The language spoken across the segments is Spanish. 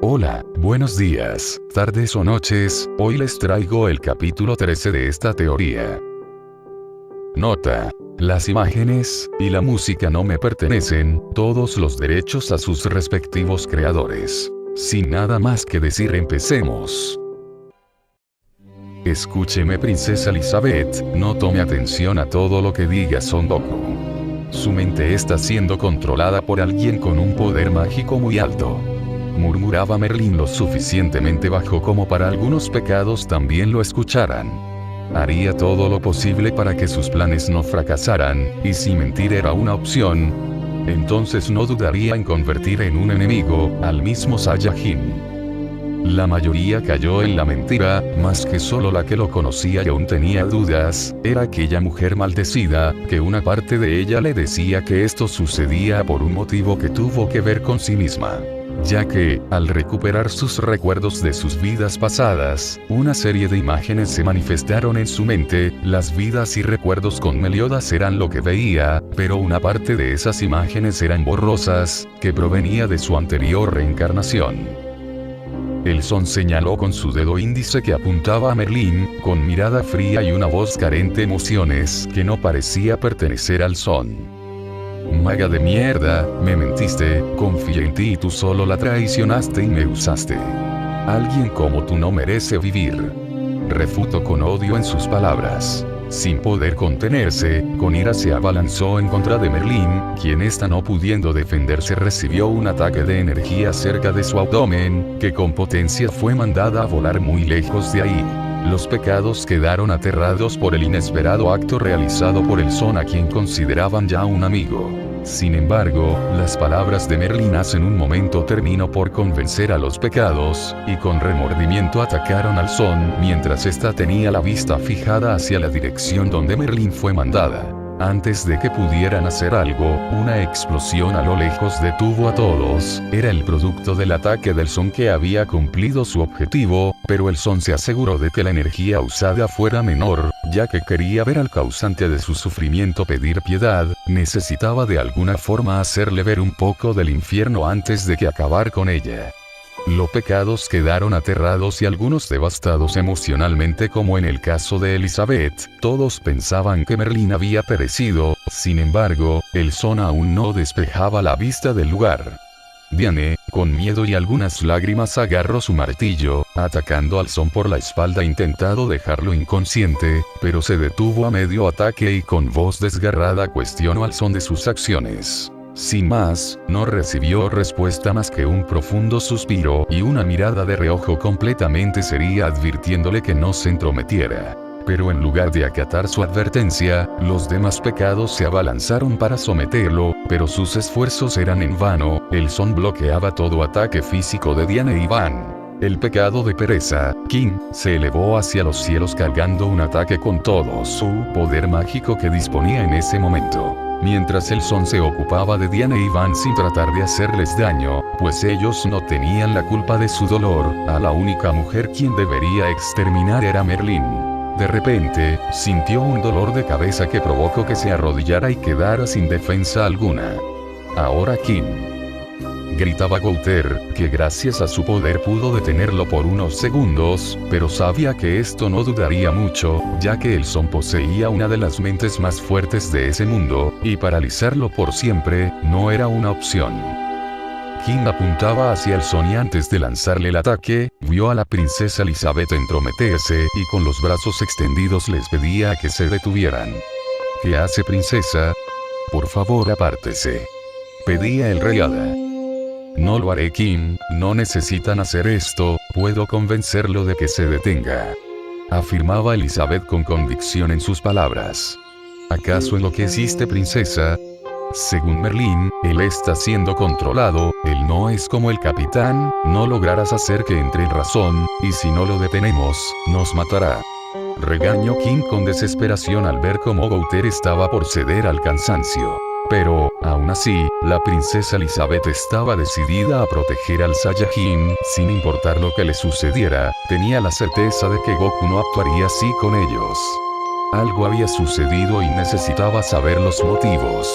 Hola, buenos días, tardes o noches, hoy les traigo el capítulo 13 de esta teoría. Nota. Las imágenes y la música no me pertenecen, todos los derechos a sus respectivos creadores. Sin nada más que decir, empecemos. Escúcheme, princesa Elizabeth, no tome atención a todo lo que diga Son Goku. Su mente está siendo controlada por alguien con un poder mágico muy alto. Murmuraba Merlín lo suficientemente bajo como para algunos pecados también lo escucharan. Haría todo lo posible para que sus planes no fracasaran, y si mentir era una opción, entonces no dudaría en convertir en un enemigo al mismo Saiyajin. La mayoría cayó en la mentira, más que solo la que lo conocía y aún tenía dudas, era aquella mujer maldecida, que una parte de ella le decía que esto sucedía por un motivo que tuvo que ver con sí misma. Ya que, al recuperar sus recuerdos de sus vidas pasadas, una serie de imágenes se manifestaron en su mente, las vidas y recuerdos con Meliodas eran lo que veía, pero una parte de esas imágenes eran borrosas, que provenía de su anterior reencarnación. El Son señaló con su dedo índice que apuntaba a Merlín, con mirada fría y una voz carente de emociones que no parecía pertenecer al Son. Maga de mierda, me mentiste, confié en ti y tú solo la traicionaste y me usaste. Alguien como tú no merece vivir. Refutó con odio en sus palabras. Sin poder contenerse, con ira se abalanzó en contra de Merlín, quien esta no pudiendo defenderse recibió un ataque de energía cerca de su abdomen, que con potencia fue mandada a volar muy lejos de ahí. Los pecados quedaron aterrados por el inesperado acto realizado por el Son, a quien consideraban ya un amigo. Sin embargo, las palabras de Merlín hacen un momento terminó por convencer a los pecados, y con remordimiento atacaron al Son mientras ésta tenía la vista fijada hacia la dirección donde Merlín fue mandada. Antes de que pudieran hacer algo, una explosión a lo lejos detuvo a todos. Era el producto del ataque del Son, que había cumplido su objetivo, pero el Son se aseguró de que la energía usada fuera menor, ya que quería ver al causante de su sufrimiento pedir piedad, necesitaba de alguna forma hacerle ver un poco del infierno antes de que acabar con ella. Los pecados quedaron aterrados y algunos devastados emocionalmente, como en el caso de Elizabeth. Todos pensaban que Merlín había perecido, sin embargo, el Son aún no despejaba la vista del lugar. Diane, con miedo y algunas lágrimas, agarró su martillo, atacando al Son por la espalda, intentando dejarlo inconsciente, pero se detuvo a medio ataque y con voz desgarrada cuestionó al Son de sus acciones. Sin más, no recibió respuesta más que un profundo suspiro y una mirada de reojo completamente seria advirtiéndole que no se entrometiera. Pero en lugar de acatar su advertencia, los demás pecados se abalanzaron para someterlo, pero sus esfuerzos eran en vano. El Son bloqueaba todo ataque físico de Diane y Van. El pecado de pereza, King, se elevó hacia los cielos cargando un ataque con todo su poder mágico que disponía en ese momento. Mientras el Son se ocupaba de Diane y Van sin tratar de hacerles daño, pues ellos no tenían la culpa de su dolor, a la única mujer quien debería exterminar era Merlín. De repente, sintió un dolor de cabeza que provocó que se arrodillara y quedara sin defensa alguna. Ahora Kim, gritaba Gouter, que gracias a su poder pudo detenerlo por unos segundos, pero sabía que esto no duraría mucho, ya que el Son poseía una de las mentes más fuertes de ese mundo, y paralizarlo por siempre no era una opción. King apuntaba hacia el Son y antes de lanzarle el ataque, vio a la princesa Elizabeth entrometerse y con los brazos extendidos les pedía que se detuvieran. ¿Qué hace, princesa? Por favor, apártese. Pedía el rey Hada. No lo haré, King, no necesitan hacer esto, puedo convencerlo de que se detenga. Afirmaba Elizabeth con convicción en sus palabras. ¿Acaso enloqueciste, princesa? Según Merlín, él está siendo controlado, él no es como el capitán, no lograrás hacer que entre en razón, y si no lo detenemos, nos matará. Regañó King con desesperación al ver cómo Gouter estaba por ceder al cansancio. Pero, aún así, la princesa Elizabeth estaba decidida a proteger al Saiyajin, sin importar lo que le sucediera, tenía la certeza de que Goku no actuaría así con ellos. Algo había sucedido y necesitaba saber los motivos.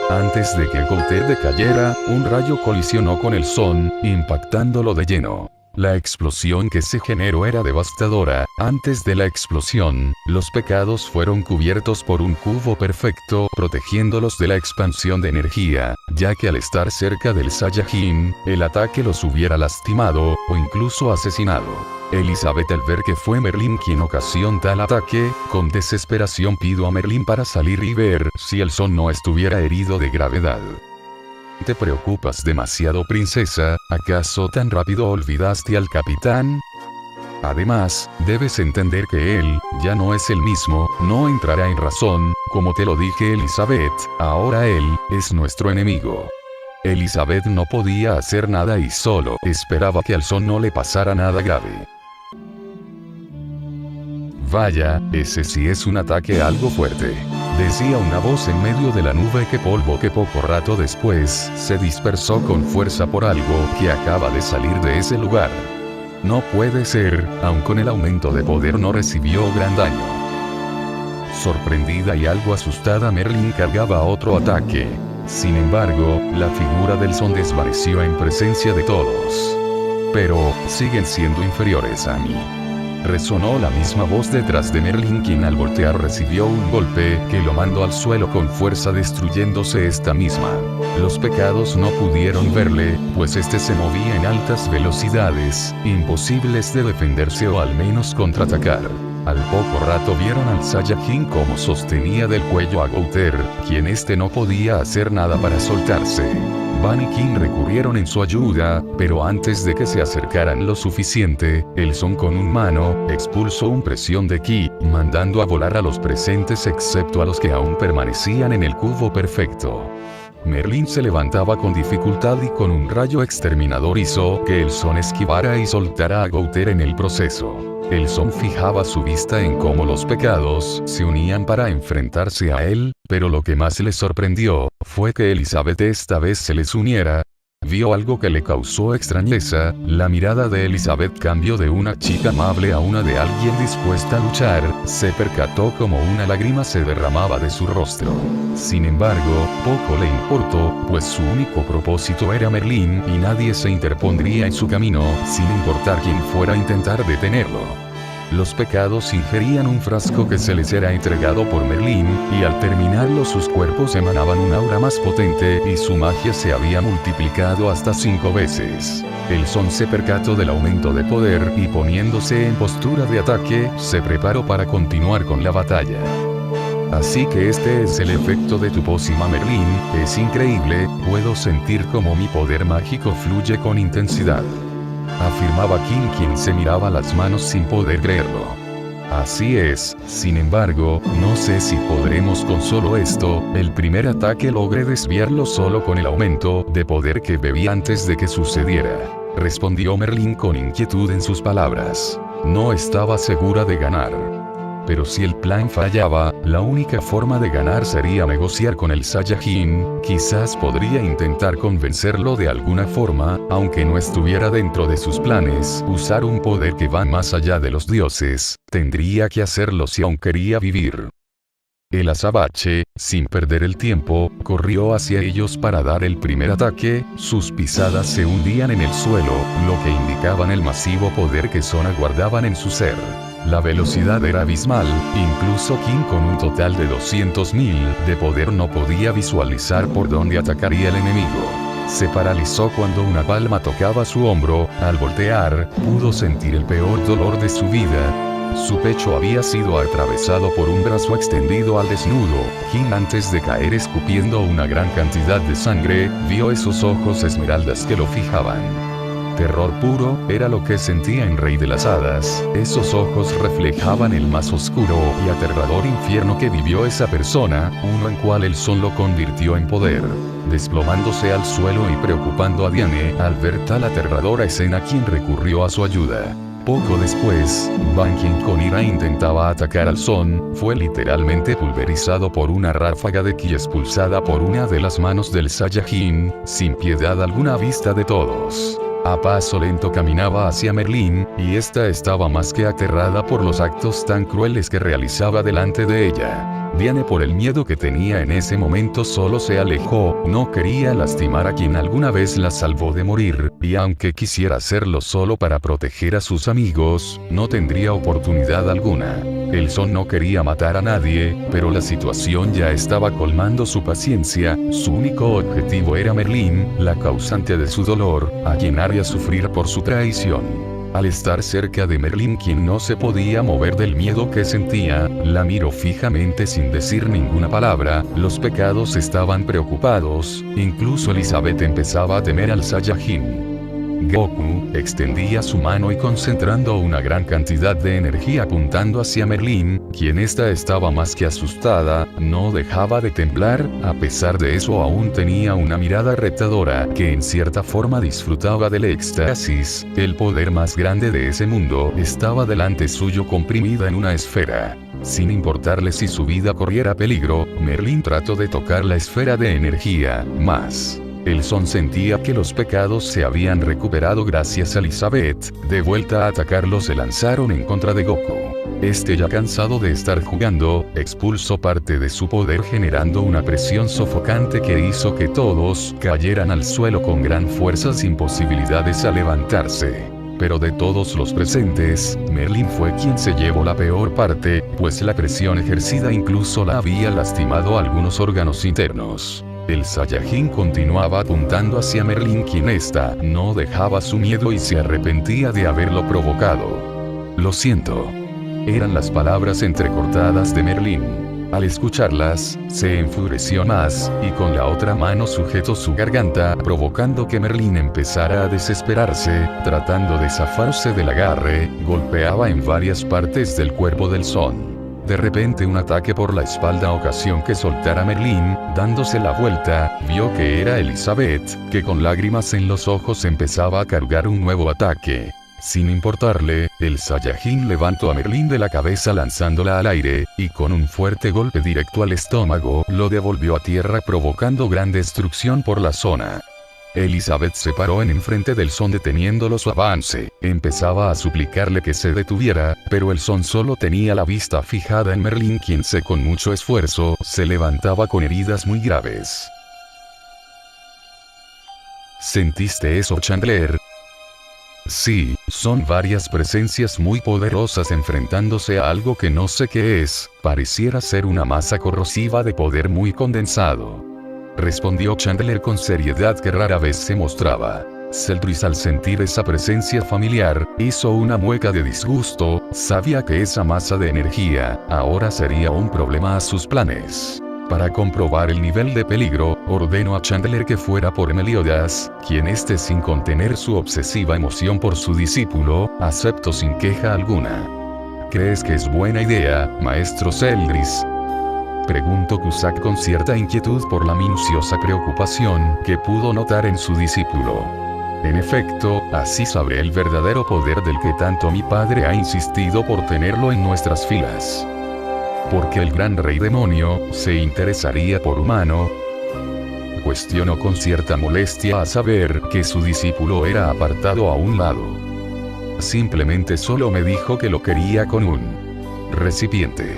Antes de que Gouter decayera, un rayo colisionó con el Son, impactándolo de lleno. La explosión que se generó era devastadora. Antes de la explosión, los pecados fueron cubiertos por un cubo perfecto, protegiéndolos de la expansión de energía, ya que al estar cerca del Saiyajin, el ataque los hubiera lastimado, o incluso asesinado. Elizabeth, al ver que fue Merlin quien ocasionó tal ataque, con desesperación pidió a Merlin para salir y ver si el Son no estuviera herido de gravedad. ¿Te preocupas demasiado, princesa? ¿Acaso tan rápido olvidaste al capitán? Además, debes entender que él, ya no es el mismo, no entrará en razón, como te lo dije, Elizabeth, ahora él, es nuestro enemigo. Elizabeth no podía hacer nada y solo esperaba que al Son no le pasara nada grave. Vaya, ese sí es un ataque algo fuerte. Decía una voz en medio de la nube que polvo que poco rato después se dispersó con fuerza por algo que acaba de salir de ese lugar. No puede ser, aun con el aumento de poder no recibió gran daño. Sorprendida y algo asustada, Merlin cargaba otro ataque. Sin embargo, la figura del Son desvaneció en presencia de todos. Pero, siguen siendo inferiores a mí. Resonó la misma voz detrás de Merlin, quien al voltear recibió un golpe que lo mandó al suelo con fuerza, destruyéndose esta misma. Los pecados no pudieron verle, pues este se movía en altas velocidades, imposibles de defenderse o al menos contraatacar. Al poco rato vieron al Saiyajin como sostenía del cuello a Gouter, quien no podía hacer nada para soltarse. Van y King recurrieron en su ayuda, pero antes de que se acercaran lo suficiente, el Son con un mano expulsó una presión de ki, mandando a volar a los presentes excepto a los que aún permanecían en el cubo perfecto. Merlin se levantaba con dificultad y con un rayo exterminador hizo que el Son esquivara y soltara a Gouter en el proceso. El Son fijaba su vista en cómo los pecados se unían para enfrentarse a él, pero lo que más le sorprendió fue que Elizabeth esta vez se les uniera. Vio algo que le causó extrañeza, la mirada de Elizabeth cambió de una chica amable a una de alguien dispuesta a luchar, se percató como una lágrima se derramaba de su rostro. Sin embargo, poco le importó, pues su único propósito era Merlin y nadie se interpondría en su camino, sin importar quién fuera a intentar detenerlo. Los pecados ingerían un frasco que se les era entregado por Merlin, y al terminarlo sus cuerpos emanaban un aura más potente y su magia se había multiplicado hasta 5 veces. El Son se percató del aumento de poder y poniéndose en postura de ataque, se preparó para continuar con la batalla. Así que este es el efecto de tu pócima, Merlin, es increíble, puedo sentir cómo mi poder mágico fluye con intensidad. Afirmaba King, quien se miraba las manos sin poder creerlo. Así es, sin embargo, no sé si podremos con solo esto. El primer ataque logré desviarlo solo con el aumento de poder que bebí antes de que sucediera. Respondió Merlin con inquietud en sus palabras. No estaba segura de ganar. Pero si el plan fallaba, la única forma de ganar sería negociar con el Saiyajin, quizás podría intentar convencerlo de alguna forma, aunque no estuviera dentro de sus planes, usar un poder que va más allá de los dioses, tendría que hacerlo si aún quería vivir. El azabache, sin perder el tiempo, corrió hacia ellos para dar el primer ataque, sus pisadas se hundían en el suelo, lo que indicaban el masivo poder que Sona guardaban en su ser. La velocidad era abismal, incluso King con un total de 200.000 de poder no podía visualizar por dónde atacaría el enemigo. Se paralizó cuando una palma tocaba su hombro, al voltear, pudo sentir el peor dolor de su vida. Su pecho había sido atravesado por un brazo extendido al desnudo. King, antes de caer escupiendo una gran cantidad de sangre, vio esos ojos esmeraldas que lo fijaban. Terror puro, era lo que sentía en Rey de las Hadas. Esos ojos reflejaban el más oscuro y aterrador infierno que vivió esa persona, uno en cual el Son lo convirtió en poder. Desplomándose al suelo y preocupando a Diane al ver tal aterradora escena, quien recurrió a su ayuda. Poco después, Ban, quien con ira intentaba atacar al Son, fue literalmente pulverizado por una ráfaga de ki expulsada por una de las manos del Saiyajin, sin piedad alguna a vista de todos. A paso lento caminaba hacia Merlin, y esta estaba más que aterrada por los actos tan crueles que realizaba delante de ella. Diane, por el miedo que tenía en ese momento, solo se alejó, no quería lastimar a quien alguna vez la salvó de morir, y aunque quisiera hacerlo solo para proteger a sus amigos, no tendría oportunidad alguna. El Son no quería matar a nadie, pero la situación ya estaba colmando su paciencia. Su único objetivo era Merlín, la causante de su dolor, a quien haría sufrir por su traición. Al estar cerca de Merlín, quien no se podía mover del miedo que sentía, la miró fijamente sin decir ninguna palabra. Los pecados estaban preocupados, incluso Elizabeth empezaba a temer al Saiyajin. Goku extendía su mano y, concentrando una gran cantidad de energía apuntando hacia Merlín, quien estaba más que asustada, no dejaba de temblar. A pesar de eso, aún tenía una mirada retadora, que en cierta forma disfrutaba del éxtasis. El poder más grande de ese mundo estaba delante suyo, comprimida en una esfera. Sin importarle si su vida corriera peligro, Merlín trató de tocar la esfera de energía, más. El Son sentía que los pecados se habían recuperado gracias a Elizabeth. De vuelta a atacarlo, se lanzaron en contra de Goku. Ya cansado de estar jugando, expulsó parte de su poder, generando una presión sofocante que hizo que todos cayeran al suelo con gran fuerza, sin posibilidades a levantarse. Pero de todos los presentes, Merlín fue quien se llevó la peor parte, pues la presión ejercida incluso la había lastimado algunos órganos internos. El Saiyajin continuaba apuntando hacia Merlín, quien no dejaba su miedo y se arrepentía de haberlo provocado. Lo siento. Eran las palabras entrecortadas de Merlín. Al escucharlas, se enfureció más, y con la otra mano sujetó su garganta, provocando que Merlín empezara a desesperarse. Tratando de zafarse del agarre, golpeaba en varias partes del cuerpo del Son. De repente, un ataque por la espalda ocasionó que soltara a Merlín. Dándose la vuelta, vio que era Elizabeth, que con lágrimas en los ojos empezaba a cargar un nuevo ataque. Sin importarle, el Saiyajin levantó a Merlín de la cabeza lanzándola al aire, y con un fuerte golpe directo al estómago, lo devolvió a tierra, provocando gran destrucción por la zona. Elizabeth se paró en enfrente del Son, deteniéndolo su avance. Empezaba a suplicarle que se detuviera, pero el Son solo tenía la vista fijada en Merlín, quien con mucho esfuerzo se levantaba con heridas muy graves. ¿Sentiste eso, Chandler? Sí, son varias presencias muy poderosas enfrentándose a algo que no sé qué es. Pareciera ser una masa corrosiva de poder muy condensado. Respondió Chandler con seriedad que rara vez se mostraba. Celdris, al sentir esa presencia familiar, hizo una mueca de disgusto. Sabía que esa masa de energía ahora sería un problema a sus planes. Para comprobar el nivel de peligro, ordenó a Chandler que fuera por Meliodas, quien sin contener su obsesiva emoción por su discípulo, aceptó sin queja alguna. ¿Crees que es buena idea, maestro Celdris?, preguntó Cusack con cierta inquietud por la minuciosa preocupación que pudo notar en su discípulo. En efecto, así sabré el verdadero poder del que tanto mi padre ha insistido por tenerlo en nuestras filas. ¿Por qué el gran rey demonio se interesaría por humano? Cuestionó con cierta molestia, a saber que su discípulo era apartado a un lado. Simplemente solo me dijo que lo quería con un recipiente.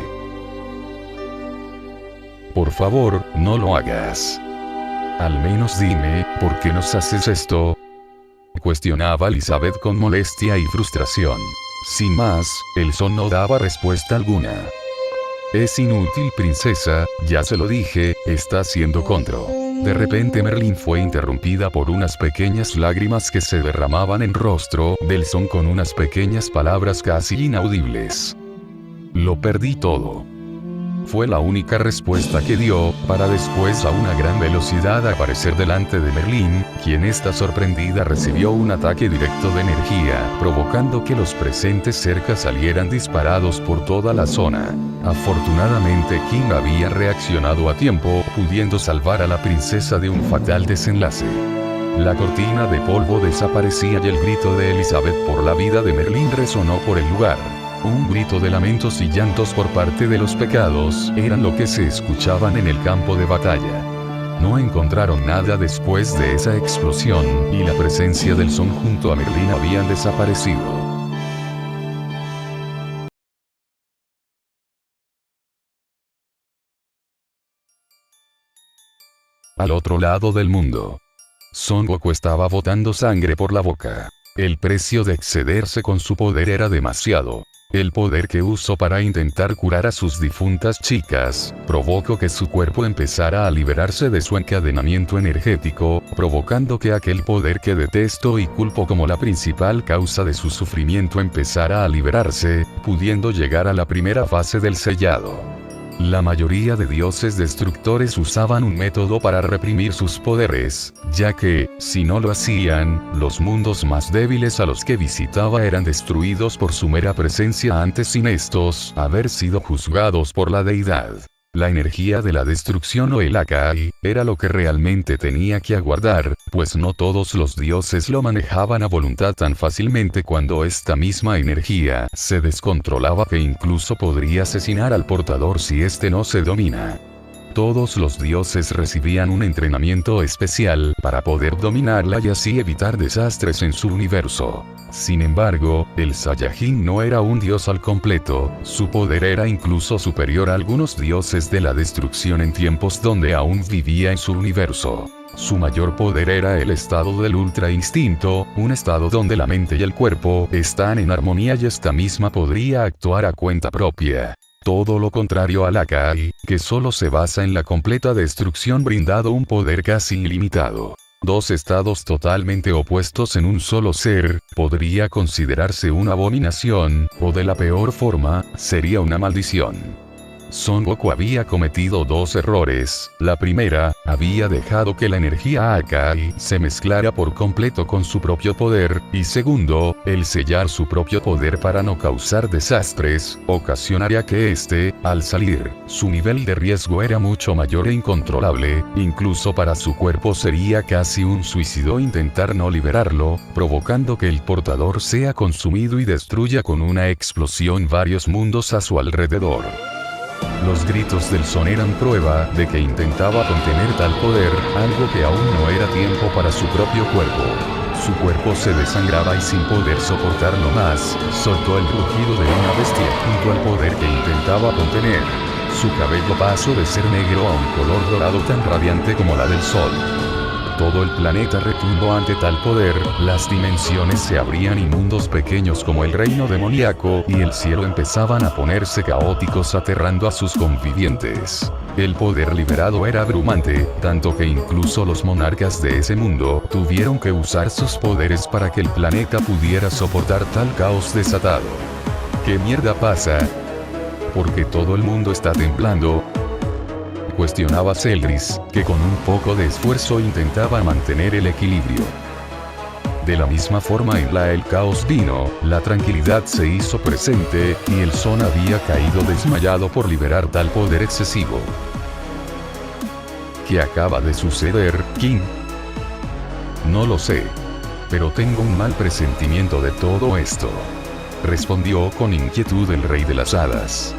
Por favor, no lo hagas. Al menos dime, ¿por qué nos haces esto?, cuestionaba Elizabeth con molestia y frustración. Sin más, el Son no daba respuesta alguna. Es inútil, princesa, ya se lo dije, está haciendo control. De repente Merlín fue interrumpida por unas pequeñas lágrimas que se derramaban en rostro del Son con unas pequeñas palabras casi inaudibles. Lo perdí todo. Fue la única respuesta que dio, para después a una gran velocidad aparecer delante de Merlín, quien sorprendida recibió un ataque directo de energía, provocando que los presentes cerca salieran disparados por toda la zona. Afortunadamente King había reaccionado a tiempo, pudiendo salvar a la princesa de un fatal desenlace. La cortina de polvo desaparecía y el grito de Elizabeth por la vida de Merlín resonó por el lugar. Un grito de lamentos y llantos por parte de los pecados eran lo que se escuchaban en el campo de batalla. No encontraron nada después de esa explosión, y la presencia del Son junto a Merlín habían desaparecido. al otro lado del mundo. Son Goku estaba botando sangre por la boca. El precio de excederse con su poder era demasiado. El poder que usó para intentar curar a sus difuntas chicas, provocó que su cuerpo empezara a liberarse de su encadenamiento energético, provocando que aquel poder que detesto y culpo como la principal causa de su sufrimiento empezara a liberarse, pudiendo llegar a la primera fase del sellado. La mayoría de dioses destructores usaban un método para reprimir sus poderes, ya que, si no lo hacían, los mundos más débiles a los que visitaba eran destruidos por su mera presencia antes sin estos haber sido juzgados por la deidad. La energía de la destrucción o el Akai, era lo que realmente tenía que aguardar, pues no todos los dioses lo manejaban a voluntad tan fácilmente cuando esta misma energía se descontrolaba que incluso podría asesinar al portador si este no se domina. Todos los dioses recibían un entrenamiento especial para poder dominarla y así evitar desastres en su universo. Sin embargo, el Saiyajin no era un dios al completo, su poder era incluso superior a algunos dioses de la destrucción en tiempos donde aún vivía en su universo. Su mayor poder era el estado del Ultra Instinto, un estado donde la mente y el cuerpo están en armonía y esta misma podría actuar a cuenta propia. Todo lo contrario al Akai, que solo se basa en la completa destrucción brindado un poder casi ilimitado. Dos estados totalmente opuestos en un solo ser, podría considerarse una abominación, o de la peor forma, sería una maldición. Son Goku había cometido dos errores. La primera, había dejado que la energía Akai se mezclara por completo con su propio poder, y segundo, el sellar su propio poder para no causar desastres, ocasionaría que al salir, su nivel de riesgo era mucho mayor e incontrolable, incluso para su cuerpo sería casi un suicidio intentar no liberarlo, provocando que el portador sea consumido y destruya con una explosión varios mundos a su alrededor. Los gritos del Son eran prueba de que intentaba contener tal poder, algo que aún no era tiempo para su propio cuerpo. Su cuerpo se desangraba y sin poder soportarlo más, soltó el rugido de una bestia junto al poder que intentaba contener. Su cabello pasó de ser negro a un color dorado tan radiante como la del sol. Todo el planeta retumbó ante tal poder, las dimensiones se abrían y mundos pequeños como el reino demoníaco y el cielo empezaban a ponerse caóticos aterrando a sus convivientes. El poder liberado era abrumante, tanto que incluso los monarcas de ese mundo tuvieron que usar sus poderes para que el planeta pudiera soportar tal caos desatado. ¿Qué mierda pasa? ¿Por qué todo el mundo está temblando? Cuestionaba Celdris, que con un poco de esfuerzo intentaba mantener el equilibrio. De la misma forma en la el caos vino, la tranquilidad se hizo presente, y el Son había caído desmayado por liberar tal poder excesivo. ¿Qué acaba de suceder, King? No lo sé. Pero tengo un mal presentimiento de todo esto. Respondió con inquietud el Rey de las Hadas.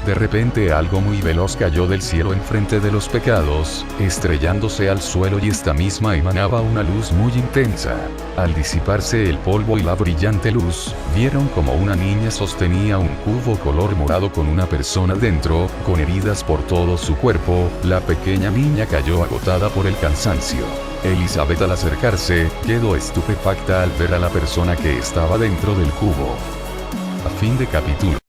De repente algo muy veloz cayó del cielo enfrente de los pecados, estrellándose al suelo y esta misma emanaba una luz muy intensa. Al disiparse el polvo y la brillante luz, vieron como una niña sostenía un cubo color morado con una persona dentro, con heridas por todo su cuerpo. La pequeña niña cayó agotada por el cansancio. Elizabeth al acercarse, quedó estupefacta al ver a la persona que estaba dentro del cubo. A fin de capítulo.